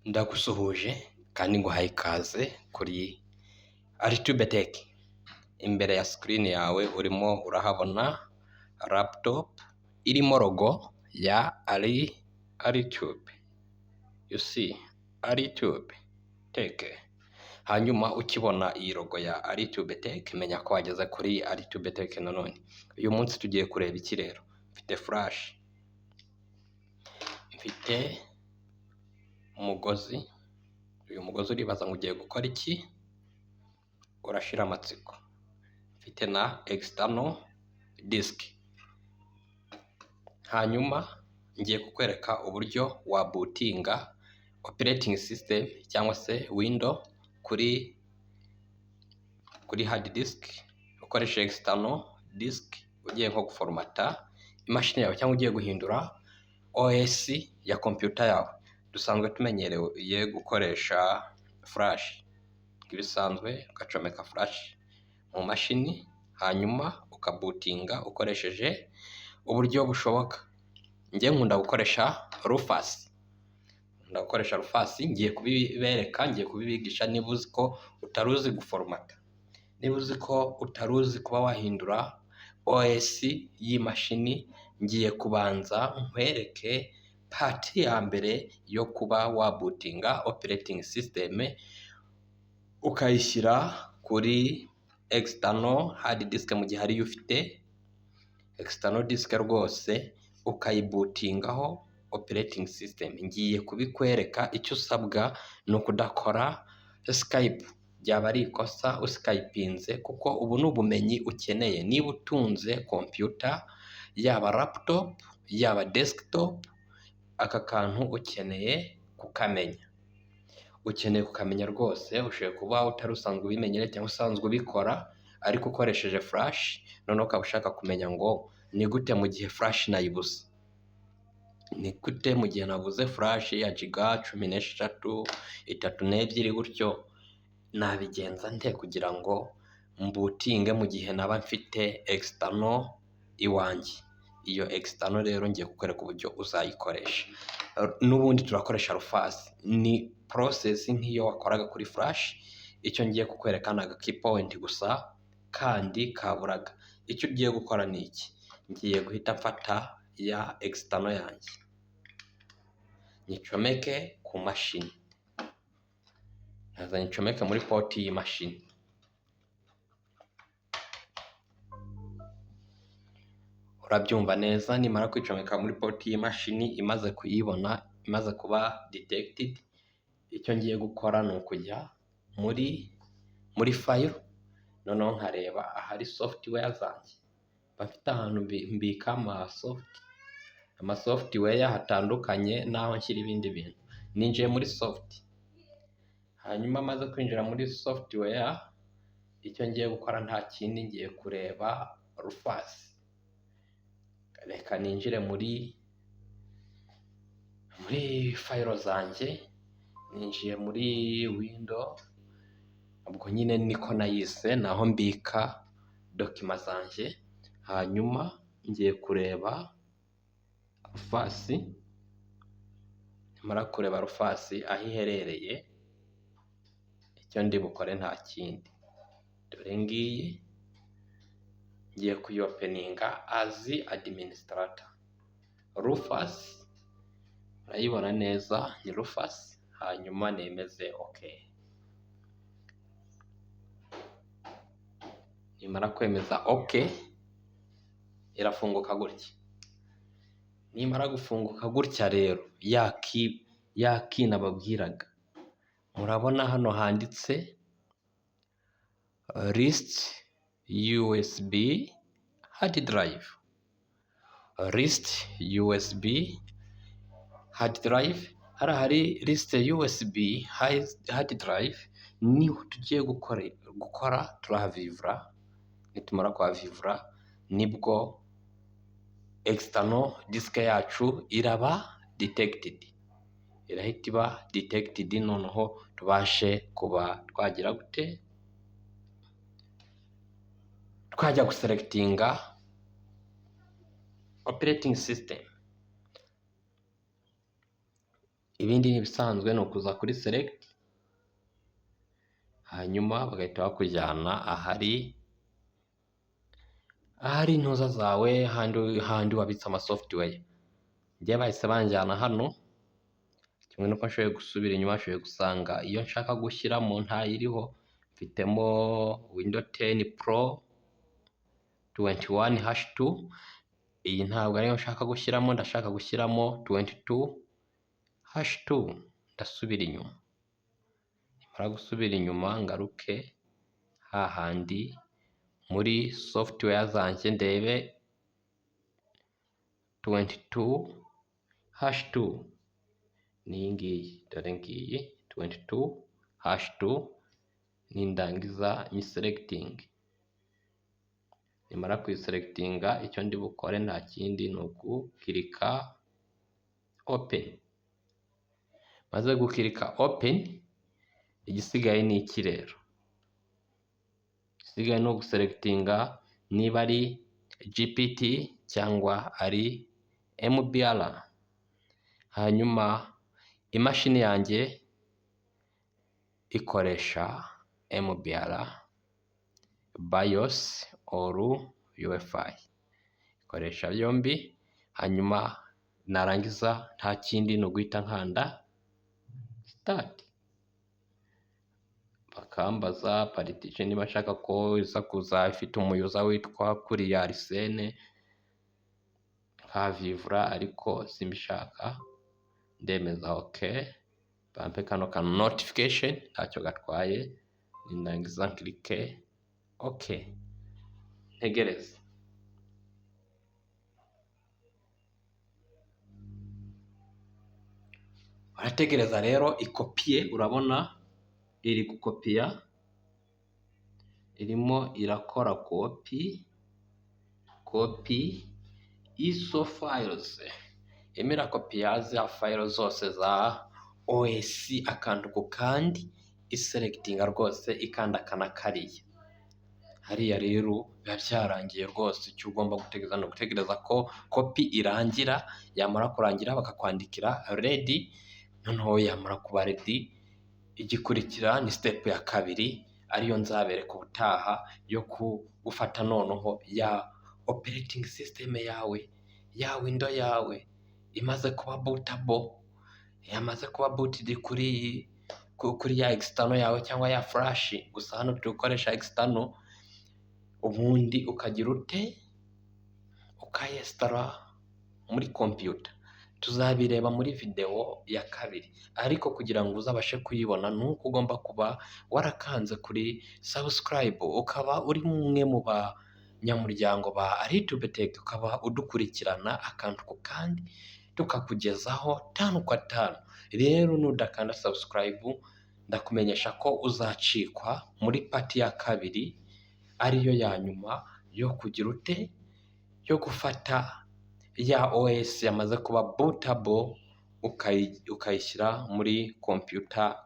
Ndagusuhuje kandi nguhaye ikaze kuri Alitube Tech. Imbere ya screen yawe urimo urahabona laptop irimo logo ya Alitube. You see, Alitube Tech. Hanyuma ukibona iyi logo ya Alitube Tech menya ko wageze kuri Alitube Tech nanone. Uyu munsi tugiye kureba iki rero. Mfite flash. Mfite umugozi. Uyu mugozi uribaza ngo ugiye gukora iki? Urashira amatsiko. Mfite na external disk. Hanyuma ngiye kukwereka uburyo wa bootinga operating system cyangwa se window kuri hard disk ukoresha external disk ugiye nko guformata imashini yawe cyangwa ugiye guhindura OS ya computer yawe. Dusanzwe tumenyereye gukoresha flash. Ibisanzwe ugacomeka flash mu mashini hanyuma ukabutinga ukoresheje uburyo bushoboka. Ngiye nkunda gukoresha Rufus. Ngiye kubibereka, ngiye kubibigisha niba uzi ko utaruzi guformata. Niba uzi ko utaruzi kuba wahindura OS y'imashini, ngiye kubanza nkwereke part ya mbere yo kuba wabutinga operating system ukayishyira kuri external hard disk mu gihe ariyo ufite external disk rwose ukayibutingaho operating system. Ngiye kubikwereka, icyo usabwa ni ukudakora Skype. Byaba ari ikosa uskypinze kuko ubu ni ubumenyi ukeneye. Niba utunze computer yaba laptop yaba desktop, aka kantu ukeneye kukamenya. Ukeneye kukamenya rwose. Ushobora kuba utari usanzwe ubimenyere cyangwa usanzwe ubikora ariko ukoresheje flash, noneho ukaba ushaka kumenya ngo ni gute mu gihe flash nayibuze. Ni gute mu gihe nabuze flash ya giga 16, 32 gutyo nabigenza nte kugira ngo mbutinge mu gihe naba mfite external iwanjye. Iyo external rero ngiye kukwereka uburyo uzayikoresha. N'ubundi turakoresha Rufus. Ni process nk'iyo wakoraga kuri flash. Icyo ngiye kukwereka ni key point gusa kandi kaburaga. Icyo ugiye gukora ni iki? Ngiye guhita mfata ya external yanjye nyicomeke ku mashini. Nyicomeke muri port y'imashini. Urabyumva neza. Nimara kwicomeka muri port y'imashini imaze kuyibona, imaze kuba detected, icyo ngiye gukora ni ukujya muri file, noneho nkareba ahari software zanjye. Bafite ahantu mbika software hatandukanye naho nshyira ibindi bintu. Ninjiye muri soft. Hanyuma maze kwinjira muri software, icyo ngiye gukora nta kindi, ngiye kureba Rufus. Reka ninjire muri file zanjye. Ninjiye muri window, ubwo nyine niko nayise, naho mbika document zanjye. Hanyuma ngiye kureba Rufus. Nimara kureba Rufus aho iherereye, icyo ndi bukore nta kindi. Dore ngiyi ngiye kuyopeninga as administrator. Rufus urayibona neza, ni Rufus. Hanyuma nemeze okay. Nimara kwemeza okay, irafunguka gutya. Nimara gufunguka gutya rero, ya key nababwiraga, murabona hano handitse list USB hard drive. List USB hard drive. Hari list USB hard drive. Niho tugiye gukora turahavivura. Nitumara kuhavivura nibwo external disk yacu iraba detected. Irahita iba detected, noneho tubashe kuba twagira gute, twajya guselectinga operating system. ibindi n'ibisanzwe ni ukuza kuri select, hanyuma bagahita bakujyana ahari intuza zawe, handi wabitse amasoftware. Njye bahise banjyana hano, kimwe nuko nshoboye gusubira inyuma, nshoboye gusanga iyo nshaka gushyiramo ntayiriho. Mfitemo Windows 10 Pro 21#2, iyi ntabwo ariyo nshaka gushyiramo, ndashaka gushyiramo 22#2. ndasubira inyuma, nimara gusubira inyuma ngaruke hahandi muri software zanjye ndebe 22#2 n'iyi ngiyi, dore ngiyi 22#2, nindangiza nyiselecting. Nimara kuyiselectinga, icyo ndi bukore nta kindi ni ugukirika open. Maze gukirika open, igisigaye ni iki rero? Igisigaye no guselectinga niba ari GPT cyangwa ari MBR. Hanyuma imashini yanjye ikoresha MBR, BIOS or UEFI, ikoresha byombi. Hanyuma narangiza nta kindi no guhita nkanda start. Bakambaza partition niba nshaka ko iza kuza ifite umuyuza witwa kuriya Arsene nka vivra, ariko simbishaka, ndemeza okay. Bampe kano ka notification, ntacyo gatwaye, nindangiza nkirike okay, ntegereze. Barategereza rero ikopiye, urabona iri gukopiya, irimo irakora copy iso files, irimo irakopiya za file zose za OS akantu ku kandi, iselectinga rwose, ikanda kana kariya. Hariya rero biba byarangiye rwose. Icyo ugomba gutegereza no gutegereza ko copy irangira, yamara kurangira bakakwandikira ready. Noneho yamara kuba ready, igikurikira ni step ya kabiri, ariyo nzabereka ubutaha, yo gufata noneho ya operating system yawe, ya window yawe imaze kuba bootable, yamaze kuba booted kuri ya external yawe cyangwa ya flash. Gusa hano turi gukoresha external, ubundi ukagira ute, ukayestara muri computer. Tuzabireba muri video ya kabiri, ariko kugira ngo uzabashe kuyibona nuko ugomba kuba warakanze kuri subscribe, ukaba uri umwe mu banyamuryango ba YouTube Tech, ukaba udukurikirana akantu ku kandi tukakugezaho 5 kwa 5. Rero nudakanda subscribe, ndakumenyesha ko uzacikwa muri part ya kabiri, ariyo ya nyuma yo kugira ute, yo gufata ya OS yamaze kuba bootable, ukayishyira muri computer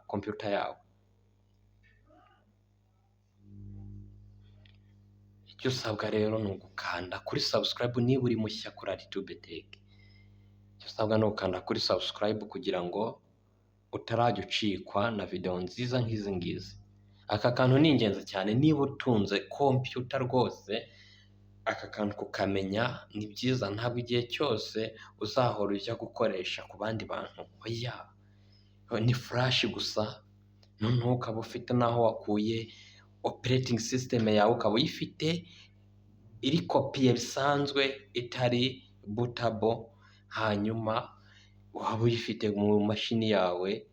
yawe. Icyo usabwa rero ni ugukanda kuri subscribe niba uri mushya kuri YouTube Tech. Icyo usabwa ni ugukanda kuri subscribe kugira ngo utarajya ucikwa na video nziza nk'izi ngizi. Aka kantu ni ingenzi cyane, niba utunze computer rwose, aka kantu kukamenya ni byiza. Ntabwo igihe cyose uzahora ujya gukoresha ku bandi bantu, oya, ni flash gusa. Noneho ukaba ufite naho wakuye operating system yawe, ukaba uyifite iri kopiye bisanzwe, itari bootable. Hanyuma waba uyifite mu mashini yawe,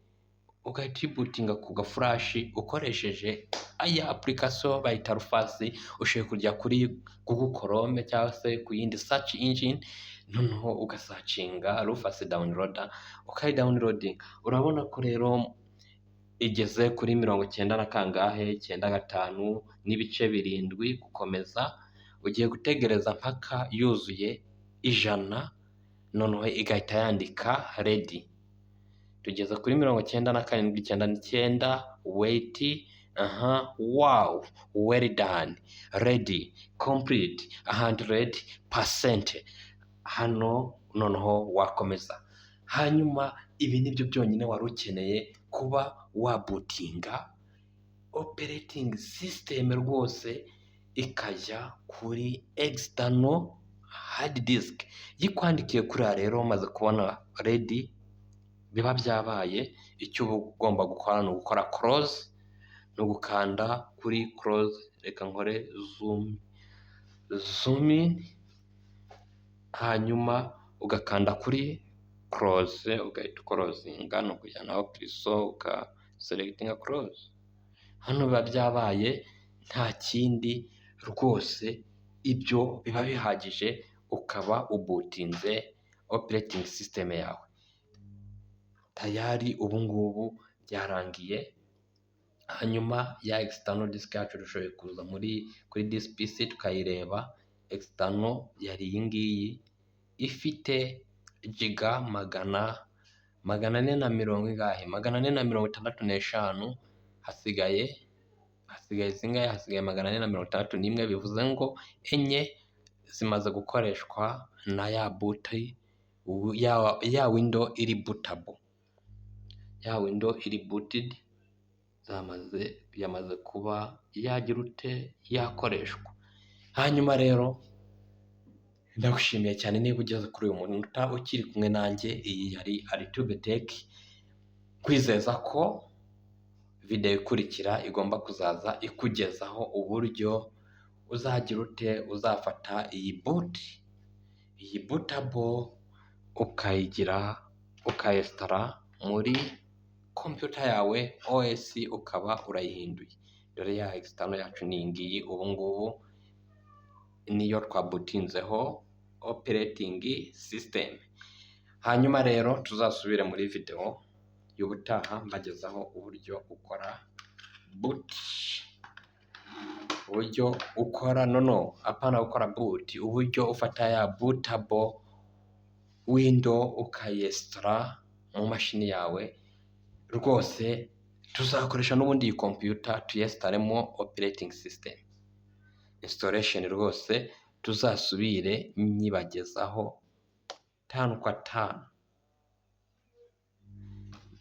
ugahita uyibootinga ku gaflash ukoresheje aya application bayita Rufasi. Ushobora kujya kuri Google Chrome cyangwa se ku yindi search engine, noneho ugasacinga Rufasi downloader, ukayidownloading. Urabona ko rero igeze kuri 95 n'ibice 7 gukomeza. Ugiye gutegereza mpaka yuzuye 100, noneho igahita yandika ready. Tugeze kuri 97.99, wait, wow, well done, ready, complete 100%. Hano noneho wakomeza. Hanyuma ibi nibyo byonyine wari ukeneye kuba wabutinga operating system rwose ikajya kuri external hard disk. Yikwandikiye kuriya rero umaze kubona ready biba byabaye, icyo uba ugomba gukora ni ugukora close, no gukanda kuri close. Reka nkore zoom in, hanyuma ugakanda kuri close, ugahita closinga, no kujyanaho kriso ukaselectinga close. Hano biba byabaye, nta kindi rwose, ibyo biba bihagije ukaba ubutinze operating system yawe tayari. Ubu ngubu byarangiye. Hanyuma ya external disk yacu dushoboye kuza kuri this PC tukayireba. External yari iyi ngiyi ifite giga magana ane na mirongo ingahe, 465. hasigaye zingahe? Hasigaye 461, bivuze ngo enye zimaze gukoreshwa na ya buti, ya window iri bootable, ya window iri booted, yamaze kuba yagira ute, yakoreshwa. Hanyuma rero ndagushimiye cyane niba ugeze kuri uyu munota ukiri kumwe nanjye. Iyi yari Alitube Tech, kwizeza ko video ikurikira igomba kuzaza ikugezaho uburyo uzagira ute, uzafata iyi bootable ukayigira, ukayesitara muri computer yawe, OS ukaba urayihinduye. Dore ya external yacu ni iyi ngiyi, ubu ngubu niyo twabutinzeho operating system. Hanyuma rero tuzasubire muri video y'ubutaha mbagezaho uburyo ukora boot, uburyo ukora apana gukora boot, uburyo ufata ya bootable window ukayesitara mu mashini yawe. Rwose tuzakoresha n'ubundi iyi computer tuyesitaremo operating system installation. Rwose tuzasubire nyibagezaho 5 kwa 5.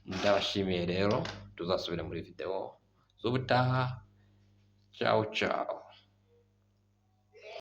Ndabashimiye rero, tuzasubire muri video z'ubutaha. Ciao ciao.